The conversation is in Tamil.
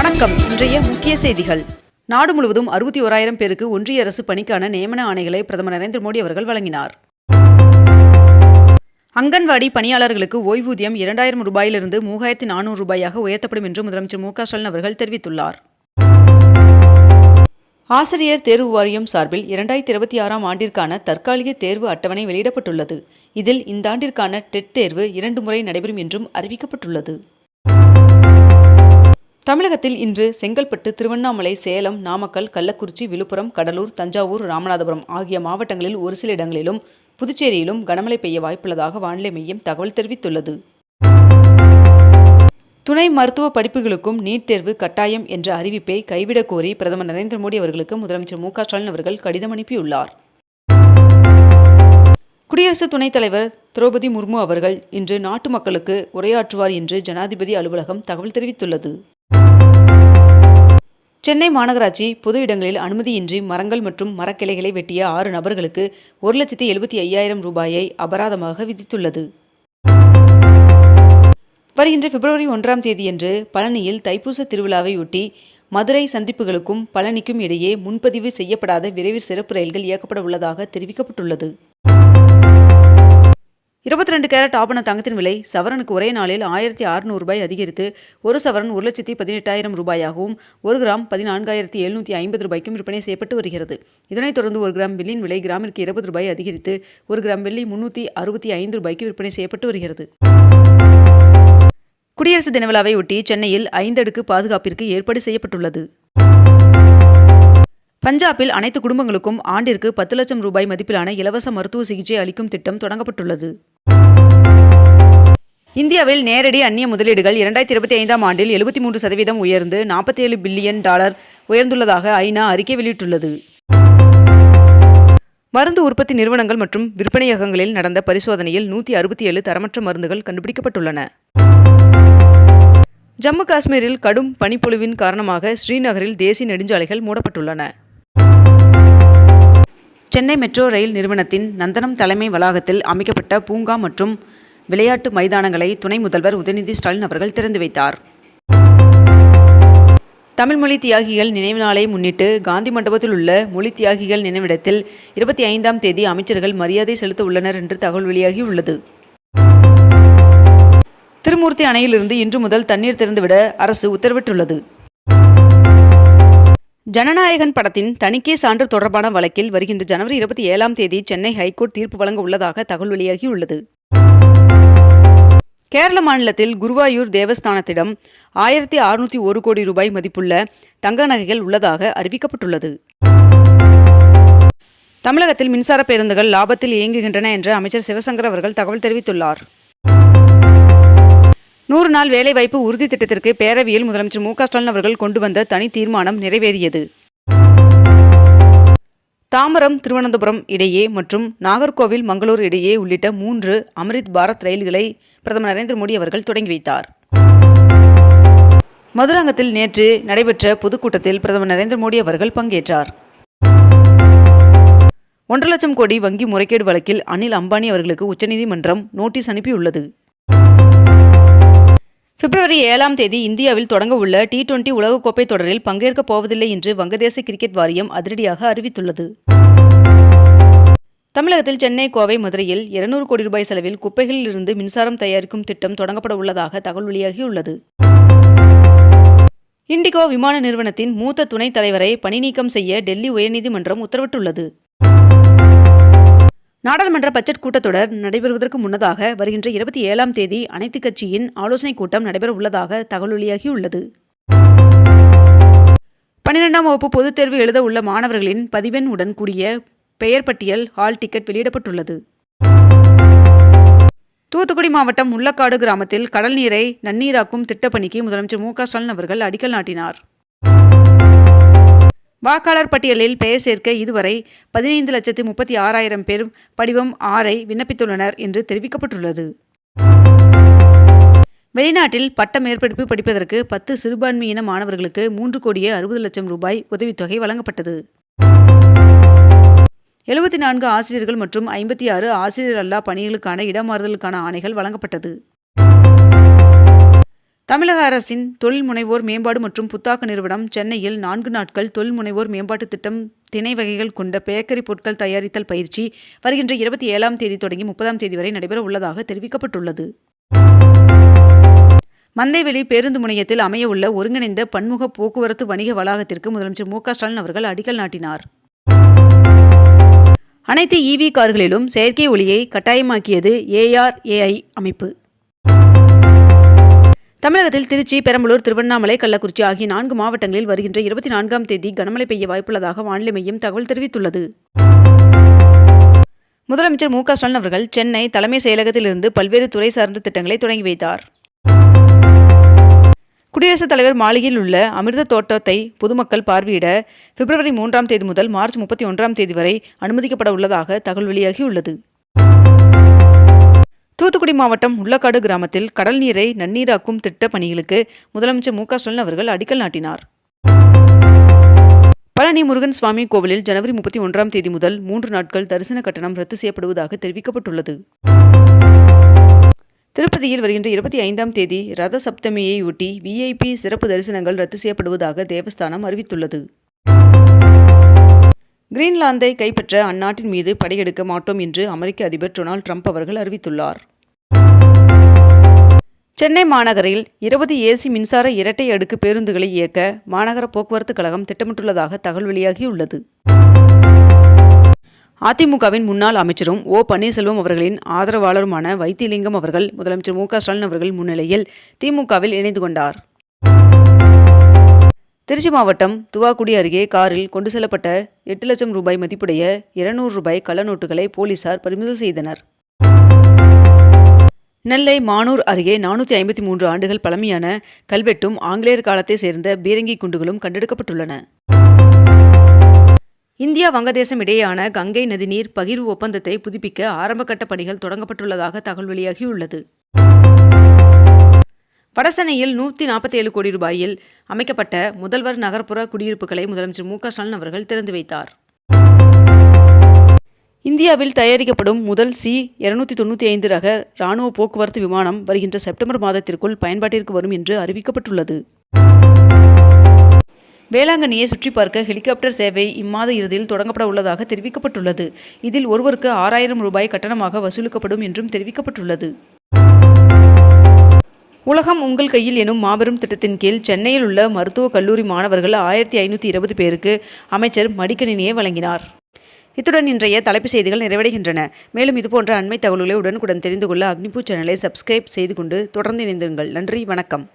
வணக்கம். இன்றைய முக்கிய செய்திகள். நாடு முழுவதும் 61,000 பேருக்கு ஒன்றிய அரசு பணிக்கான நியமன ஆணைகளை பிரதமர் நரேந்திர மோடி அவர்கள் வழங்கினார். அங்கன்வாடி பணியாளர்களுக்கு ஓய்வூதியம் 2,000 ரூபாயிலிருந்து 3,400 ரூபாயாக உயர்த்தப்படும் என்று முதலமைச்சர் மு க ஸ்டாலின் அவர்கள் தெரிவித்துள்ளார். ஆசிரியர் தேர்வு வாரியம் சார்பில் 2026ஆம் ஆண்டிற்கான தற்காலிக தேர்வு அட்டவணை வெளியிடப்பட்டுள்ளது. இதில் இந்த ஆண்டிற்கான டெட் தேர்வு 2 முறை நடைபெறும் என்றும் அறிவிக்கப்பட்டுள்ளது. தமிழகத்தில் இன்று செங்கல்பட்டு, திருவண்ணாமலை, சேலம், நாமக்கல், கள்ளக்குறிச்சி, விழுப்புரம், கடலூர், தஞ்சாவூர், ராமநாதபுரம் ஆகிய மாவட்டங்களில் ஒரு சில இடங்களிலும், புதுச்சேரியிலும் கனமழை பெய்ய வாய்ப்புள்ளதாக வானிலை மையம் தகவல் தெரிவித்துள்ளது. துணை மருத்துவ படிப்புகளுக்கும் நீட் தேர்வு கட்டாயம் என்ற அறிவிப்பை கைவிடக் கோரி பிரதமர் நரேந்திர மோடி அவர்களுக்கு முதலமைச்சர் மு க ஸ்டாலின் அவர்கள் கடிதம் அனுப்பியுள்ளார். குடியரசு துணைத் தலைவர் திரௌபதி முர்மு அவர்கள் இன்று நாட்டு மக்களுக்கு உரையாற்றுவார் என்று ஜனாதிபதி அலுவலகம் தகவல் தெரிவித்துள்ளது. சென்னை மாநகராட்சி பொது இடங்களில் அனுமதியின்றி மரங்கள் மற்றும் மரக்கிளைகளை வெட்டிய 6 நபர்களுக்கு 1,75,000 ரூபாயை அபராதமாக விதித்துள்ளது. வருகின்ற பிப்ரவரி 1ஆம் தேதியன்று பழனியில் தைப்பூச திருவிழாவையொட்டி மதுரை சந்திப்புகளுக்கும் பழனிக்கும் இடையே முன்பதிவு செய்யப்படாத விரைவு சிறப்பு ரயில்கள் இயக்கப்பட உள்ளதாக தெரிவிக்கப்பட்டுள்ளது. 22 கேரட் ஆபண தங்கத்தின் விலை சவரனுக்கு ஒரே நாளில் 1,600 ரூபாய் அதிகரித்து ஒரு சவரன் 1,18,000 ரூபாயாகவும் 1 கிராம் 14,750 ரூபாய்க்கும் விற்பனை செய்யப்பட்டு வருகிறது. இதனைத் தொடர்ந்து 1 கிராம் வெள்ளியின் விலை கிராமிற்கு 20 ரூபாய் அதிகரித்து 1 கிராம் வெள்ளி 365 ரூபாய்க்கு விற்பனை செய்யப்பட்டு வருகிறது. குடியரசு தின விழாவை ஒட்டி சென்னையில் 5 அடுக்கு பாதுகாப்பிற்கு ஏற்பாடு செய்யப்பட்டுள்ளது. பஞ்சாபில் அனைத்து குடும்பங்களுக்கும் ஆண்டிற்கு 10 லட்சம் ரூபாய் மதிப்பிலான இலவச மருத்துவ சிகிச்சை அளிக்கும் திட்டம் தொடங்கப்பட்டுள்ளது. இந்தியாவில் நேரடி அந்நிய முதலீடுகள் 2025ஆம் ஆண்டில் 73% உயர்ந்து $47 பில்லியன் உயர்ந்துள்ளதாக ஐநா அறிக்கை வெளியிட்டுள்ளது. மருந்து உற்பத்தி நிறுவனங்கள் மற்றும் விற்பனையகங்களில் நடந்த பரிசோதனையில் 167 தரமற்ற மருந்துகள் கண்டுபிடிக்கப்பட்டுள்ளன. ஜம்மு காஷ்மீரில் கடும் பனிப்பொழிவின் காரணமாக ஸ்ரீநகரில் தேசிய நெடுஞ்சாலைகள் மூடப்பட்டுள்ளன. சென்னை மெட்ரோ ரயில் நிறுவனத்தின் நந்தனம் தலைமை வளாகத்தில் அமைக்கப்பட்ட பூங்கா மற்றும் விளையாட்டு மைதானங்களை துணை முதல்வர் உதயநிதி ஸ்டாலின் அவர்கள் திறந்து வைத்தார். தமிழ் மொழி தியாகிகள் நினைவு நாளை முன்னிட்டு காந்தி மண்டபத்தில் உள்ள மொழி தியாகிகள் நினைவிடத்தில் 25ஆம் தேதி அமைச்சர்கள் மரியாதை செலுத்த உள்ளனர் என்று தகவல் வெளியாகியுள்ளது. திருமூர்த்தி அணையிலிருந்து இன்று முதல் தண்ணீர் திறந்துவிட அரசு உத்தரவிட்டுள்ளது. ஜனநாயகன் படத்தின் தணிக்கை சான்று தொடர்பான வழக்கில் வருகின்ற ஜனவரி 27ஆம் தேதி சென்னை ஹைகோர்ட் தீர்ப்பு வழங்க உள்ளதாக தகவல் வெளியாகியுள்ளது. கேரள மாநிலத்தில் குருவாயூர் தேவஸ்தானத்திடம் 1,601 கோடி ரூபாய் மதிப்புள்ள தங்க நகைகள் உள்ளதாக அறிவிக்கப்பட்டுள்ளது. தமிழகத்தில் மின்சார பேருந்துகள் லாபத்தில் இயங்குகின்றன என்று அமைச்சர் சிவசங்கர் அவர்கள் தகவல் தெரிவித்துள்ளார். 100 நாள் வேலைவாய்ப்பு உறுதி திட்டத்திற்கு பேரவையில் முதலமைச்சர் மு க ஸ்டாலின் அவர்கள் கொண்டு வந்த தனி தீர்மானம் நிறைவேறியது. தாம்பரம், திருவனந்தபுரம் இடையே மற்றும் நாகர்கோவில், மங்களூர் இடையே உள்ளிட்ட 3 அம்ரித் பாரத் ரயில்களை பிரதமர் நரேந்திர மோடி அவர்கள் தொடங்கி வைத்தார். மதுராங்கத்தில் நேற்று நடைபெற்ற பொதுக்கூட்டத்தில் பிரதமர் நரேந்திர மோடி அவர்கள் பங்கேற்றார். 1,00,000 லட்சம் கோடி வங்கி முறைகேடு வழக்கில் அனில் அம்பானி அவர்களுக்கு உச்சநீதிமன்றம் நோட்டீஸ் அனுப்பியுள்ளது. பிப்ரவரி 7ஆம் தேதி இந்தியாவில் தொடங்க உள்ள T20 உலகக்கோப்பை தொடரில் பங்கேற்கப் போவதில்லை என்று வங்கதேச கிரிக்கெட் வாரியம் அதிரடியாக அறிவித்துள்ளது. தமிழகத்தில் சென்னை, கோவை, மதுரையில் 200 கோடி ரூபாய் செலவில் குப்பைகளில் இருந்து மின்சாரம் தயாரிக்கும் திட்டம் தொடங்கப்பட உள்ளதாக தகவல் வெளியாகியுள்ளது. இண்டிகோ விமான நிறுவனத்தின் மூத்த துணைத் தலைவரை பணி நீக்கம் செய்ய டெல்லி உயர்நீதிமன்றம் உத்தரவிட்டுள்ளது. நாடாளுமன்ற பட்ஜெட் கூட்டத்தொடர் நடைபெறுவதற்கு முன்னதாக வருகின்ற 27ஆம் தேதி அனைத்துக் கட்சியின் ஆலோசனைக் கூட்டம் நடைபெற உள்ளதாக தகவல் வெளியாகியுள்ளது. 12ஆம் வகுப்பு பொதுத் தேர்வு எழுத உள்ள மாணவர்களின் பதிவெண் உடன் கூடிய பெயர் பட்டியல் ஹால் டிக்கெட் வெளியிடப்பட்டுள்ளது. தூத்துக்குடி மாவட்டம் முள்ளக்காடு கிராமத்தில் கடல் நீரை நன்னீராக்கும் திட்டப்பணிக்கு முதலமைச்சர் மு க ஸ்டாலின் அவர்கள் அடிக்கல் நாட்டினார். வாக்காளர் பட்டியலில் பெயர் சேர்க்க இதுவரை 15,36,000 பேர் படிவம் 6ஐ விண்ணப்பித்துள்ளனர் என்று தெரிவிக்கப்பட்டுள்ளது. வெளிநாட்டில் பட்ட மேற்படிப்பு படிப்பதற்கு 10 சிறுபான்மையின மாணவர்களுக்கு 3,60,00,000 ரூபாய் உதவித்தொகை வழங்கப்பட்டது. 74 ஆசிரியர்கள் மற்றும் 56 ஆசிரியர் அல்லா பணிகளுக்கான இடமாறுதலுக்கான ஆணைகள் வழங்கப்பட்டது. தமிழக அரசின் தொழில் முனைவோர் மேம்பாடு மற்றும் புத்தாக்க நிறுவனம் சென்னையில் 4 நாட்கள் தொழில் முனைவோர் மேம்பாட்டு திட்டம் திணை வகைகள் கொண்ட பேக்கரி பொருட்கள் தயாரித்தல் பயிற்சி வருகின்ற 27ஆம் தேதி தொடங்கி 30ஆம் தேதி வரை நடைபெற உள்ளதாக தெரிவிக்கப்பட்டுள்ளது. மந்தைவெளி பேருந்து முனையத்தில் அமையவுள்ள ஒருங்கிணைந்த பன்முக போக்குவரத்து வணிக வளாகத்திற்கு முதலமைச்சர் மு.க. ஸ்டாலின் அவர்கள் அடிக்கல் நாட்டினார். அனைத்து EV கார்களிலும் செயற்கை ஒளியை கட்டாயமாக்கியது ARAI அமைப்பு. தமிழகத்தில் திருச்சி, பெரம்பலூர், திருவண்ணாமலை, கள்ளக்குறிச்சி ஆகிய 4 மாவட்டங்களில் வருகின்ற 24ஆம் தேதி கனமழை பெய்ய வாய்ப்புள்ளதாக வானிலை மையம் தகவல் தெரிவித்துள்ளது. முதலமைச்சர் மு.க. ஸ்டாலின் அவர்கள் சென்னை தலைமை செயலகத்திலிருந்து பல்வேறு துறை சார்ந்த திட்டங்களை தொடங்கி வைத்தார். குடியரசுத் தலைவர் மாளிகையில் உள்ள அமிர்த தோட்டத்தை பொதுமக்கள் பார்வையிட பிப்ரவரி 3ஆம் தேதி முதல் மார்ச் 31ஆம் தேதி வரை அனுமதிக்கப்பட உள்ளதாக தகவல் வெளியாகியுள்ளது. தூத்துக்குடி மாவட்டம் உள்ளக்காடு கிராமத்தில் கடல் நீரை நன்னீராக்கும் திட்ட பணிகளுக்கு முதலமைச்சர் மு.க. ஸ்டாலின் அவர்கள் அடிக்கல் நாட்டினார். பழனி முருகன் சுவாமி கோவிலில் ஜனவரி 31ஆம் தேதி முதல் 3 நாட்கள் தரிசன கட்டணம் ரத்து செய்யப்படுவதாக தெரிவிக்கப்பட்டுள்ளது. திருப்பதியில் வருகின்ற 25ஆம் தேதி ரத சப்தமியையொட்டி VIP சிறப்பு தரிசனங்கள் ரத்து செய்யப்படுவதாக தேவஸ்தானம் அறிவித்துள்ளது. கிரீன்லாந்தை கைப்பற்ற அந்நாட்டின் மீது படையெடுக்க மாட்டோம் என்று அமெரிக்க அதிபர் டொனால்ட் ட்ரம்ப் அவர்கள் அறிவித்துள்ளார். சென்னை மாநகரில் 20 AC மின்சார இரட்டை அடுக்கு பேருந்துகளை இயக்க மாநகர போக்குவரத்து கழகம் திட்டமிட்டுள்ளதாக தகவல் வெளியாகியுள்ளது. அதிமுகவின் முன்னாள் அமைச்சரும் ஓ. பன்னீர்செல்வம் அவர்களின் ஆதரவாளருமான வைத்திலிங்கம் அவர்கள் முதலமைச்சர் மு.க. ஸ்டாலின் அவர்கள் முன்னிலையில் திமுகவில் இணைந்து கொண்டார். திருச்சி மாவட்டம் துவாக்குடி அருகே காரில் கொண்டு செல்லப்பட்ட 8 லட்சம் ரூபாய் மதிப்புடைய 200 ரூபாய் கள்ள நோட்டுகளை போலீசார் பறிமுதல் செய்தனர். நெல்லை மானூர் அருகே 453 ஆண்டுகள் பழமையான கல்வெட்டும் ஆங்கிலேயர் காலத்தை சேர்ந்த பீரங்கி குண்டுகளும் கண்டெடுக்கப்பட்டுள்ளன. இந்தியா வங்கதேசம் இடையேயான கங்கை நதிநீர் பகிர்வு ஒப்பந்தத்தை புதுப்பிக்க ஆரம்பகட்ட பணிகள் தொடங்கப்பட்டுள்ளதாக தகவல் வெளியாகியுள்ளது. வடசென்னையில் 147 கோடி ரூபாயில் அமைக்கப்பட்ட முதல்வர் நகர்ப்புற குடியிருப்புகளை முதலமைச்சர் மு.க. ஸ்டாலின் அவர்கள் திறந்து வைத்தார். இந்தியாவில் தயாரிக்கப்படும் முதல் C-295 ரக இராணுவ போக்குவரத்து விமானம் வருகின்ற செப்டம்பர் மாதத்திற்குள் பயன்பாட்டிற்கு வரும் என்று அறிவிக்கப்பட்டுள்ளது. வேளாங்கண்ணியை சுற்றி பார்க்க ஹெலிகாப்டர் சேவை இம்மாத இறுதியில் தொடங்கப்பட உள்ளதாக தெரிவிக்கப்பட்டுள்ளது. இதில் ஒருவருக்கு 6000 ரூபாய் கட்டணமாக வசூலிக்கப்படும் என்றும் தெரிவிக்கப்பட்டுள்ளது. உலகம் உங்கள் கையில் எனும் மாபெரும் திட்டத்தின் கீழ் சென்னையில் உள்ள மருத்துவக் கல்லூரி மாணவர்கள் 1520 பேருக்கு அமைச்சர் மடிக்கணினியை வழங்கினார். இத்துடன் இன்றைய தலைப்புச் செய்திகள் நிறைவடைகின்றன. மேலும் இதுபோன்ற அண்மை தகவல்களை உடனுக்குடன் தெரிந்து கொள்ள அக்னிபூ சேனலை சப்ஸ்கிரைப் செய்து கொண்டு தொடர்ந்து இணைந்திருங்கள். நன்றி, வணக்கம்.